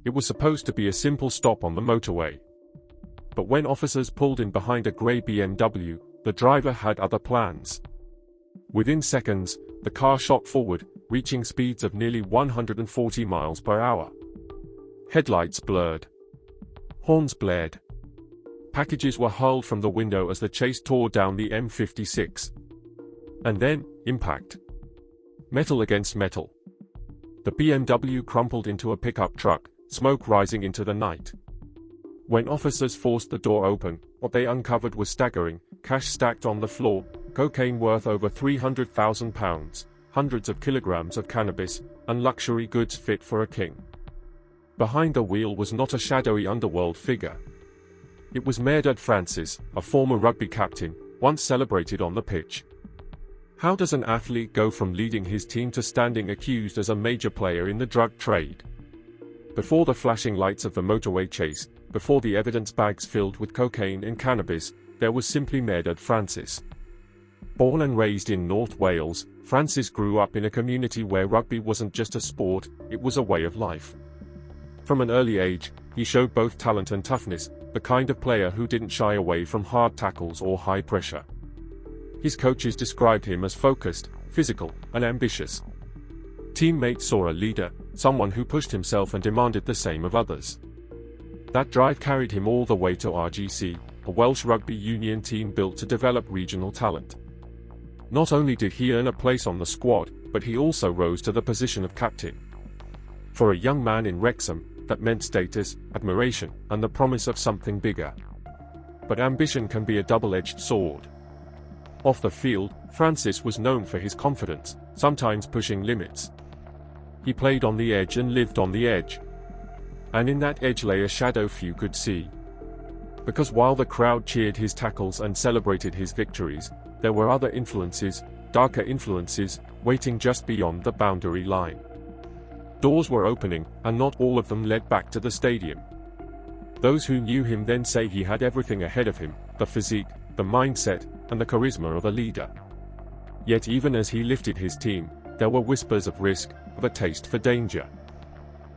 It was supposed to be a simple stop on the motorway. But when officers pulled in behind a grey BMW, the driver had other plans. Within seconds, the car shot forward, reaching speeds of nearly 140 miles per hour. Headlights blurred. Horns blared. Packages were hurled from the window as the chase tore down the M56. And then, impact. Metal against metal. The BMW crumpled into a pickup truck, smoke rising into the night. When officers forced the door open, what they uncovered was staggering: cash stacked on the floor, cocaine worth over £300,000, hundreds of kilograms of cannabis, and luxury goods fit for a king. Behind the wheel was not a shadowy underworld figure. It was Maredudd Francis, a former rugby captain, once celebrated on the pitch. How does an athlete go from leading his team to standing accused as a major player in the drug trade? Before the flashing lights of the motorway chase, before the evidence bags filled with cocaine and cannabis, there was simply Maredudd Francis. Born and raised in North Wales, Francis grew up in a community where rugby wasn't just a sport, it was a way of life. From an early age, he showed both talent and toughness, the kind of player who didn't shy away from hard tackles or high pressure. His coaches described him as focused, physical, and ambitious. Teammates saw a leader, someone who pushed himself and demanded the same of others. That drive carried him all the way to RGC, a Welsh rugby union team built to develop regional talent. Not only did he earn a place on the squad, but he also rose to the position of captain. For a young man in Wrexham, that meant status, admiration, and the promise of something bigger. But ambition can be a double-edged sword. Off the field, Francis was known for his confidence, sometimes pushing limits. He played on the edge and lived on the edge. And in that edge lay a shadow few could see. Because while the crowd cheered his tackles and celebrated his victories, there were other influences, darker influences, waiting just beyond the boundary line. Doors were opening, and not all of them led back to the stadium. Those who knew him then say he had everything ahead of him: the physique, the mindset, and the charisma of a leader. Yet even as he lifted his team, there were whispers of risk, of a taste for danger.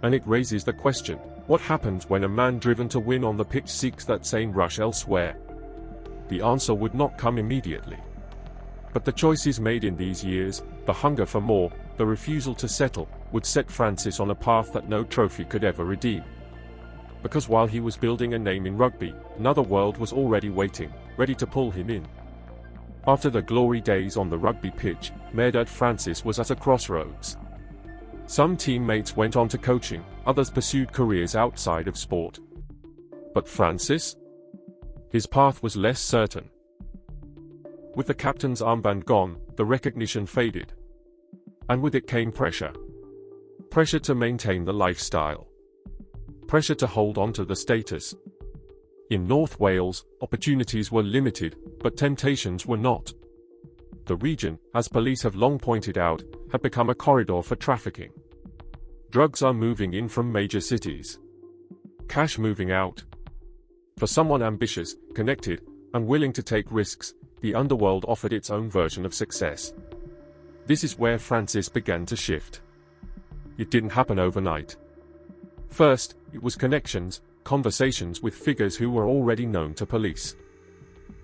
And it raises the question, what happens when a man driven to win on the pitch seeks that same rush elsewhere? The answer would not come immediately. But the choices made in these years, the hunger for more, the refusal to settle, would set Francis on a path that no trophy could ever redeem. Because while he was building a name in rugby, another world was already waiting, ready to pull him in. After the glory days on the rugby pitch, Maredudd Francis was at a crossroads. Some teammates went on to coaching, others pursued careers outside of sport. But Francis? His path was less certain. With the captain's armband gone, the recognition faded. And with it came pressure. Pressure to maintain the lifestyle. Pressure to hold on to the status. In North Wales, opportunities were limited, but temptations were not. The region, as police have long pointed out, had become a corridor for trafficking. Drugs are moving in from major cities. Cash moving out. For someone ambitious, connected, and willing to take risks, the underworld offered its own version of success. This is where Francis began to shift. It didn't happen overnight. First, it was connections, conversations with figures who were already known to police.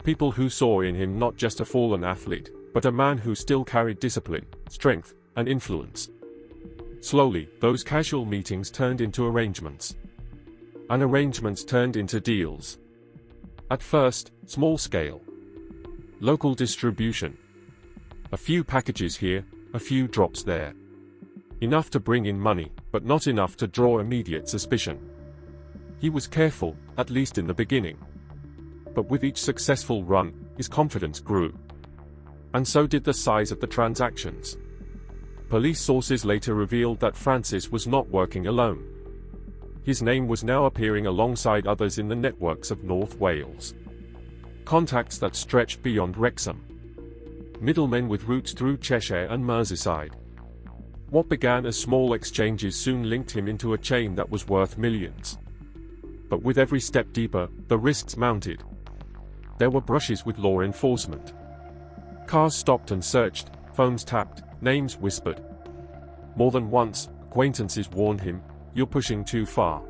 People who saw in him not just a fallen athlete, but a man who still carried discipline, strength, and influence. Slowly, those casual meetings turned into arrangements. And arrangements turned into deals. At first, small scale. Local distribution. A few packages here, a few drops there. Enough to bring in money, but not enough to draw immediate suspicion. He was careful, at least in the beginning. But with each successful run, his confidence grew. And so did the size of the transactions. Police sources later revealed that Francis was not working alone. His name was now appearing alongside others in the networks of North Wales. Contacts that stretched beyond Wrexham. Middlemen with roots through Cheshire and Merseyside. What began as small exchanges soon linked him into a chain that was worth millions. But with every step deeper, the risks mounted. There were brushes with law enforcement. Cars stopped and searched, phones tapped, names whispered. More than once, acquaintances warned him, "You're pushing too far."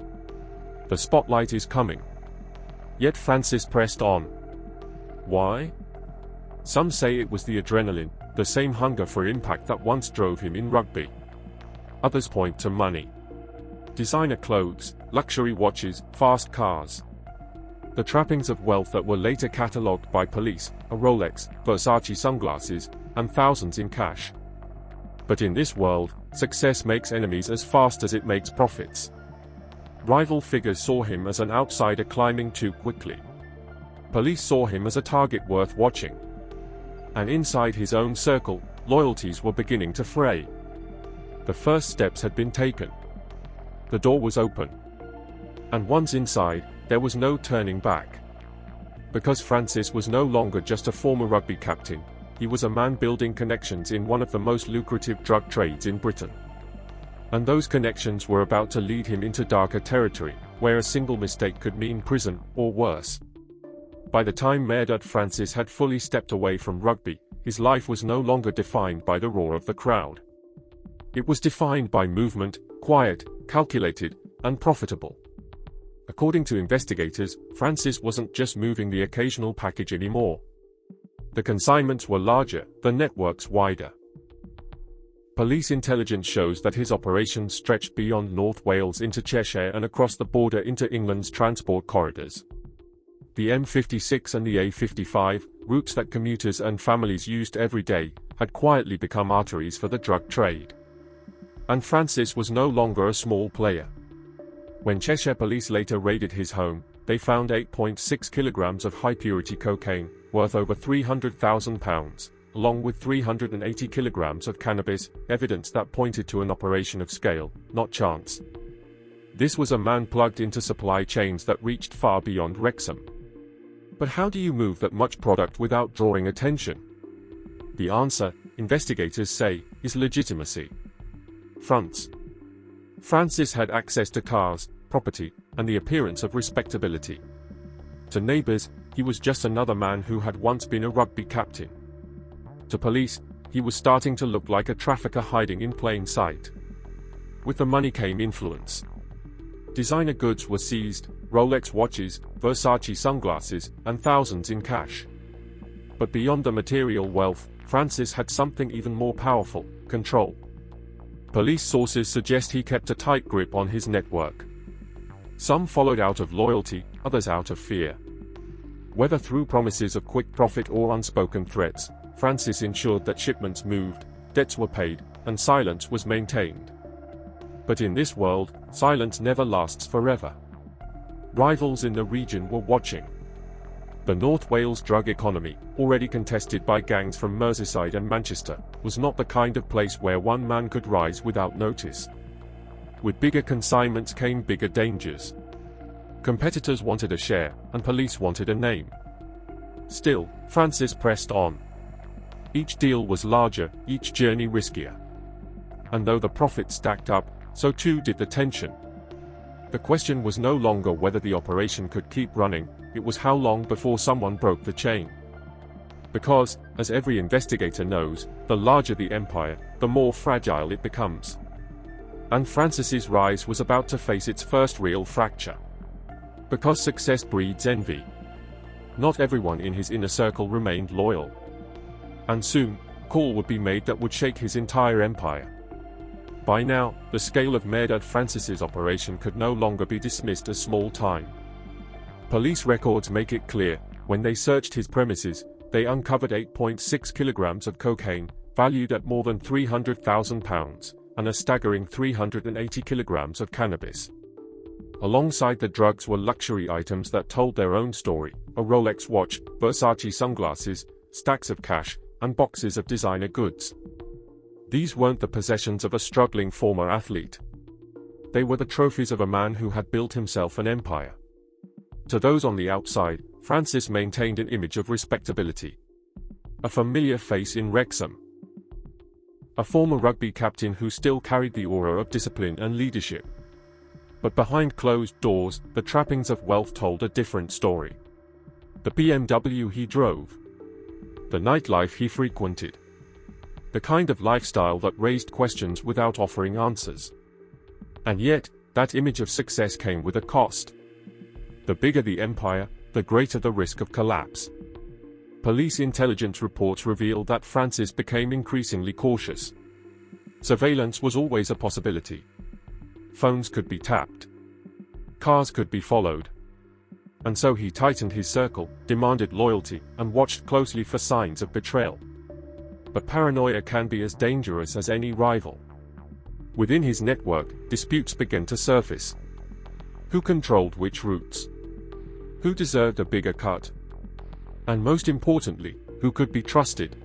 The spotlight is coming. Yet Francis pressed on. Why? Some say it was the adrenaline, the same hunger for impact that once drove him in rugby. Others point to money. Designer clothes, luxury watches, fast cars. The trappings of wealth that were later catalogued by police, a Rolex, Versace sunglasses, and thousands in cash. But in this world, success makes enemies as fast as it makes profits. Rival figures saw him as an outsider climbing too quickly. Police saw him as a target worth watching. And inside his own circle, loyalties were beginning to fray. The first steps had been taken. The door was open. And once inside, there was no turning back. Because Francis was no longer just a former rugby captain, he was a man building connections in one of the most lucrative drug trades in Britain. And those connections were about to lead him into darker territory, where a single mistake could mean prison, or worse. By the time Maredudd Francis had fully stepped away from rugby, his life was no longer defined by the roar of the crowd. It was defined by movement, quiet, calculated, and profitable. According to investigators, Francis wasn't just moving the occasional package anymore. The consignments were larger, the networks wider. Police intelligence shows that his operations stretched beyond North Wales into Cheshire and across the border into England's transport corridors. The M56 and the A55, routes that commuters and families used every day, had quietly become arteries for the drug trade. And Francis was no longer a small player. When Cheshire police later raided his home, they found 8.6 kilograms of high-purity cocaine, worth over £300,000, along with 380 kilograms of cannabis, evidence that pointed to an operation of scale, not chance. This was a man plugged into supply chains that reached far beyond Wrexham. But how do you move that much product without drawing attention? The answer, investigators say, is legitimacy. Fronts. Francis had access to cars, property, and the appearance of respectability. To neighbors, he was just another man who had once been a rugby captain. To police, he was starting to look like a trafficker hiding in plain sight. With the money came influence. Designer goods were seized, Rolex watches, Versace sunglasses, and thousands in cash. But beyond the material wealth, Francis had something even more powerful: control. Police sources suggest he kept a tight grip on his network. Some followed out of loyalty, others out of fear. Whether through promises of quick profit or unspoken threats, Francis ensured that shipments moved, debts were paid, and silence was maintained. But in this world, silence never lasts forever. Rivals in the region were watching. The North Wales drug economy, already contested by gangs from Merseyside and Manchester, was not the kind of place where one man could rise without notice. With bigger consignments came bigger dangers. Competitors wanted a share, and police wanted a name. Still, Francis pressed on. Each deal was larger, each journey riskier. And though the profit stacked up, so too did the tension. The question was no longer whether the operation could keep running, it was how long before someone broke the chain. Because, as every investigator knows, the larger the empire, the more fragile it becomes. And Francis's rise was about to face its first real fracture. Because success breeds envy. Not everyone in his inner circle remained loyal. And soon, a call would be made that would shake his entire empire. By now, the scale of Maredudd Francis's operation could no longer be dismissed as small time. Police records make it clear, when they searched his premises, they uncovered 8.6 kilograms of cocaine, valued at more than £300,000, and a staggering 380 kilograms of cannabis. Alongside the drugs were luxury items that told their own story: a Rolex watch, Versace sunglasses, stacks of cash, and boxes of designer goods. These weren't the possessions of a struggling former athlete. They were the trophies of a man who had built himself an empire. To those on the outside, Francis maintained an image of respectability. A familiar face in Wrexham. A former rugby captain who still carried the aura of discipline and leadership. But behind closed doors, the trappings of wealth told a different story. The BMW he drove. The nightlife he frequented. The kind of lifestyle that raised questions without offering answers. And yet, that image of success came with a cost. The bigger the empire, the greater the risk of collapse. Police intelligence reports revealed that Francis became increasingly cautious. Surveillance was always a possibility. Phones could be tapped. Cars could be followed. And so he tightened his circle, demanded loyalty, and watched closely for signs of betrayal. But paranoia can be as dangerous as any rival. Within his network, disputes began to surface. Who controlled which routes? Who deserved a bigger cut? And most importantly, who could be trusted?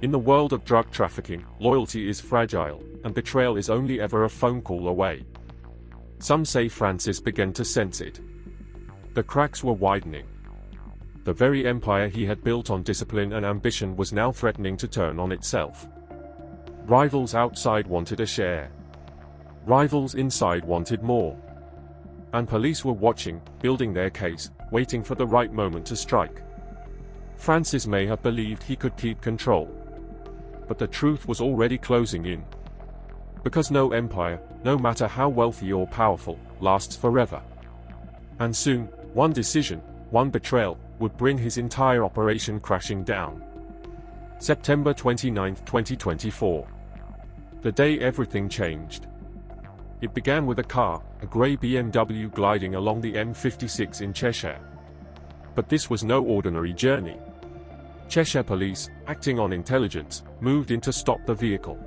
In the world of drug trafficking, loyalty is fragile, and betrayal is only ever a phone call away. Some say Francis began to sense it. The cracks were widening. The very empire he had built on discipline and ambition was now threatening to turn on itself. Rivals outside wanted a share. Rivals inside wanted more. And police were watching, building their case, waiting for the right moment to strike. Francis may have believed he could keep control. But the truth was already closing in. Because no empire, no matter how wealthy or powerful, lasts forever. And soon, one decision, one betrayal, would bring his entire operation crashing down. September 29, 2024. The day everything changed. It began with a car, a grey BMW gliding along the M56 in Cheshire. But this was no ordinary journey. Cheshire police, acting on intelligence, moved in to stop the vehicle.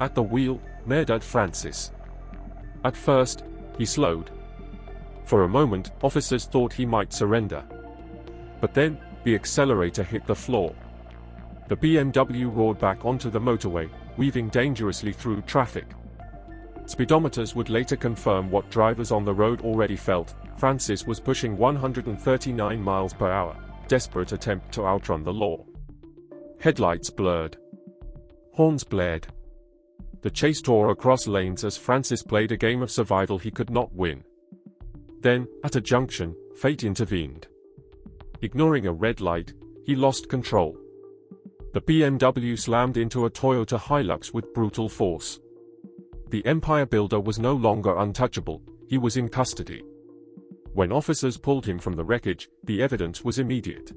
At the wheel, Maredudd Francis. At first, he slowed. For a moment, officers thought he might surrender. But then, the accelerator hit the floor. The BMW roared back onto the motorway, weaving dangerously through traffic. Speedometers would later confirm what drivers on the road already felt: Francis was pushing 139 miles per hour, desperate attempt to outrun the law. Headlights blurred. Horns blared. The chase tore across lanes as Francis played a game of survival he could not win. Then, at a junction, fate intervened. Ignoring a red light, he lost control. The BMW slammed into a Toyota Hilux with brutal force. The empire builder was no longer untouchable, he was in custody. When officers pulled him from the wreckage, the evidence was immediate.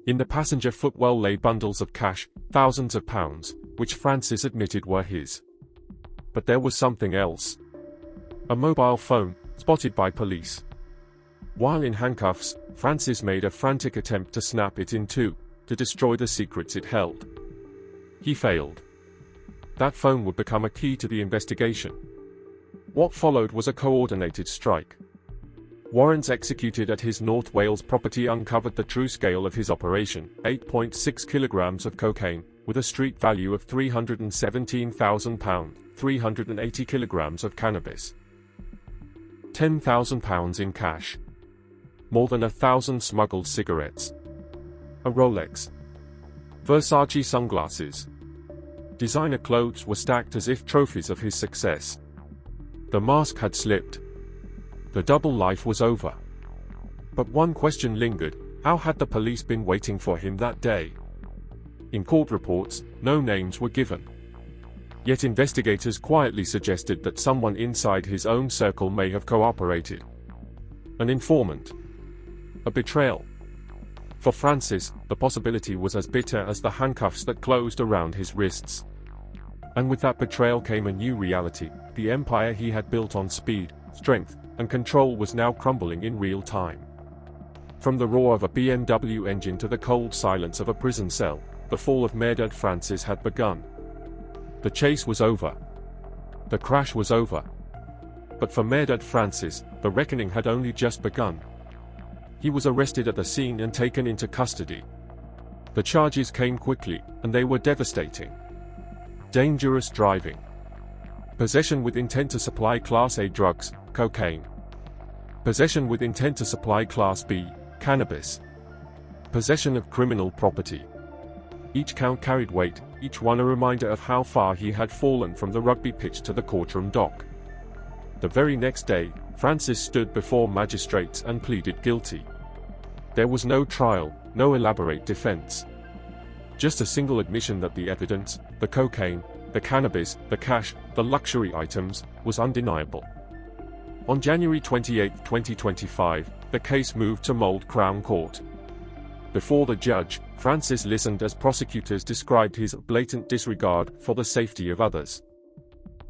In the passenger footwell lay bundles of cash, thousands of pounds, which Francis admitted were his. But there was something else. A mobile phone, spotted by police. While in handcuffs, Francis made a frantic attempt to snap it in two, to destroy the secrets it held. He failed. That phone would become a key to the investigation. What followed was a coordinated strike. Warrants executed at his North Wales property uncovered the true scale of his operation: 8.6 kilograms of cocaine, with a street value of £317,000, 380 kilograms of cannabis, £10,000 in cash, more than 1,000 smuggled cigarettes, a Rolex, Versace sunglasses. Designer clothes were stacked as if trophies of his success. The mask had slipped. The double life was over. But one question lingered: how had the police been waiting for him that day? In court reports, no names were given. Yet investigators quietly suggested that someone inside his own circle may have cooperated. An informant. A betrayal. For Francis, the possibility was as bitter as the handcuffs that closed around his wrists. And with that betrayal came a new reality: the empire he had built on speed, strength, and control was now crumbling in real time. From the roar of a BMW engine to the cold silence of a prison cell, the fall of Maredudd Francis had begun. The chase was over. The crash was over. But for Maredudd Francis, the reckoning had only just begun. He was arrested at the scene and taken into custody. The charges came quickly, and they were devastating. Dangerous driving. Possession with intent to supply Class A drugs, cocaine. Possession with intent to supply Class B, cannabis. Possession of criminal property. Each count carried weight, each one a reminder of how far he had fallen from the rugby pitch to the courtroom dock. The very next day, Francis stood before magistrates and pleaded guilty. There was no trial, no elaborate defense. Just a single admission that the evidence, the cocaine, the cannabis, the cash, the luxury items, was undeniable. On January 28, 2025, the case moved to Mold Crown Court. Before the judge, Francis listened as prosecutors described his blatant disregard for the safety of others.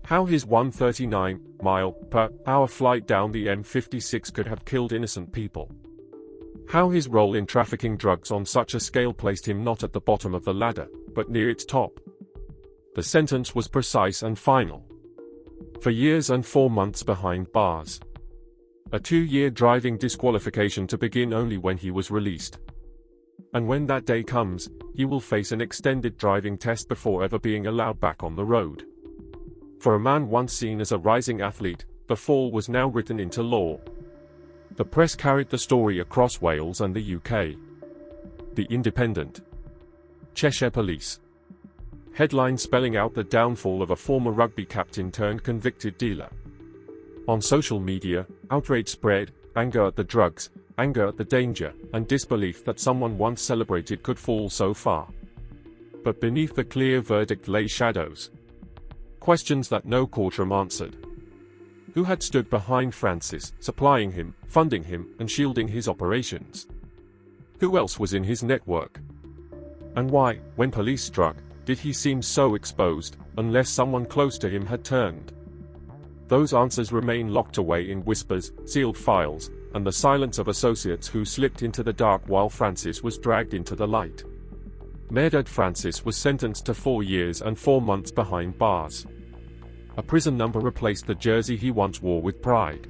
How his 139-mile-per-hour flight down the M56 could have killed innocent people. How his role in trafficking drugs on such a scale placed him not at the bottom of the ladder, but near its top. The sentence was precise and final. For years and 4 months behind bars. A 2-year driving disqualification to begin only when he was released. And when that day comes, he will face an extended driving test before ever being allowed back on the road. For a man once seen as a rising athlete, the fall was now written into law. The press carried the story across Wales and the UK. The Independent. Cheshire Police. Headline spelling out the downfall of a former rugby captain turned convicted dealer. On social media, outrage spread, anger at the drugs, anger at the danger, and disbelief that someone once celebrated could fall so far. But beneath the clear verdict lay shadows. Questions that no courtroom answered. Who had stood behind Francis, supplying him, funding him, and shielding his operations? Who else was in his network? And why, when police struck, did he seem so exposed, unless someone close to him had turned? Those answers remain locked away in whispers, sealed files, and the silence of associates who slipped into the dark while Francis was dragged into the light. Maredudd Francis was sentenced to 4 years and 4 months behind bars. A prison number replaced the jersey he once wore with pride.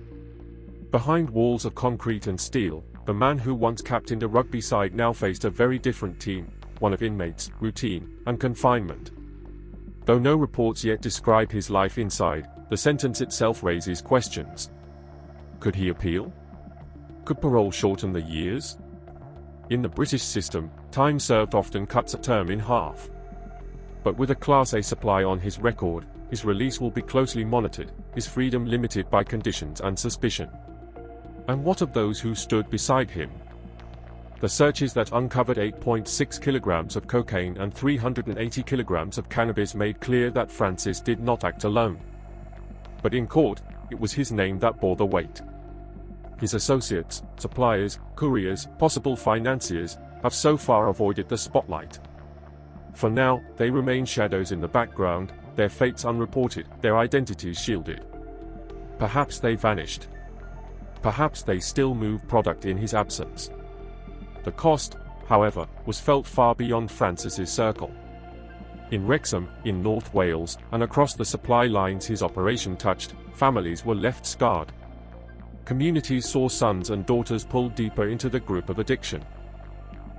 Behind walls of concrete and steel, the man who once captained a rugby side now faced a very different team, one of inmates, routine, and confinement. Though no reports yet describe his life inside, the sentence itself raises questions. Could he appeal? Could parole shorten the years? In the British system, time served often cuts a term in half. But with a Class A supply on his record, his release will be closely monitored, his freedom limited by conditions and suspicion. And what of those who stood beside him? The searches that uncovered 8.6 kilograms of cocaine and 380 kilograms of cannabis made clear that Francis did not act alone. But in court, it was his name that bore the weight. His associates, suppliers, couriers, possible financiers, have so far avoided the spotlight. For now, they remain shadows in the background, their fates unreported, their identities shielded. Perhaps they vanished. Perhaps they still move product in his absence. The cost, however, was felt far beyond Francis's circle. In Wrexham, in North Wales, and across the supply lines his operation touched, families were left scarred. Communities saw sons and daughters pulled deeper into the grip of addiction.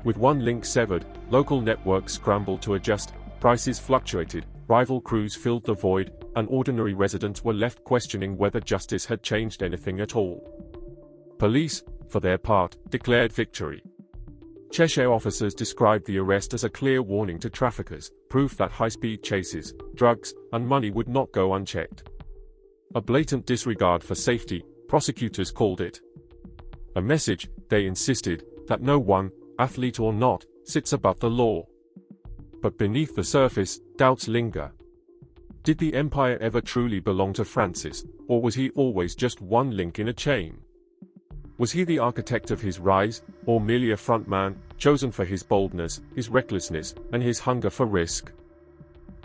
With one link severed, local networks scrambled to adjust, prices fluctuated, rival crews filled the void, and ordinary residents were left questioning whether justice had changed anything at all. Police, for their part, declared victory. Cheshire officers described the arrest as a clear warning to traffickers, proof that high-speed chases, drugs, and money would not go unchecked. A blatant disregard for safety, prosecutors called it. A message, they insisted, that no one, athlete or not, sits above the law. But beneath the surface, doubts linger. Did the empire ever truly belong to Francis, or was he always just one link in a chain? Was he the architect of his rise, or merely a frontman, chosen for his boldness, his recklessness, and his hunger for risk?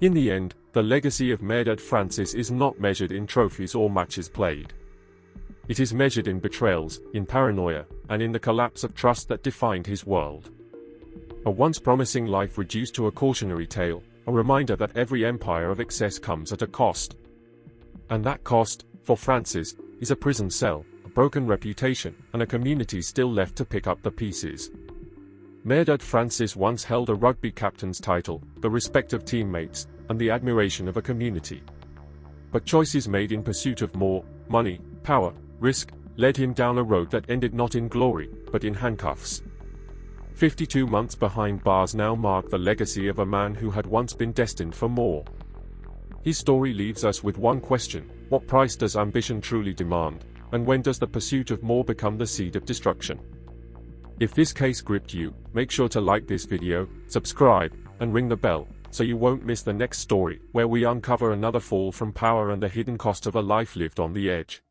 In the end, the legacy of Maredudd Francis is not measured in trophies or matches played. It is measured in betrayals, in paranoia, and in the collapse of trust that defined his world. A once promising life reduced to a cautionary tale, a reminder that every empire of excess comes at a cost. And that cost, for Francis, is a prison cell, a broken reputation, and a community still left to pick up the pieces. Maredudd Francis once held a rugby captain's title, the respect of teammates, and the admiration of a community. But choices made in pursuit of more money, power, risk, led him down a road that ended not in glory, but in handcuffs. 52 months behind bars now mark the legacy of a man who had once been destined for more. His story leaves us with one question: what price does ambition truly demand, and when does the pursuit of more become the seed of destruction? If this case gripped you, make sure to like this video, subscribe, and ring the bell, so you won't miss the next story, where we uncover another fall from power and the hidden cost of a life lived on the edge.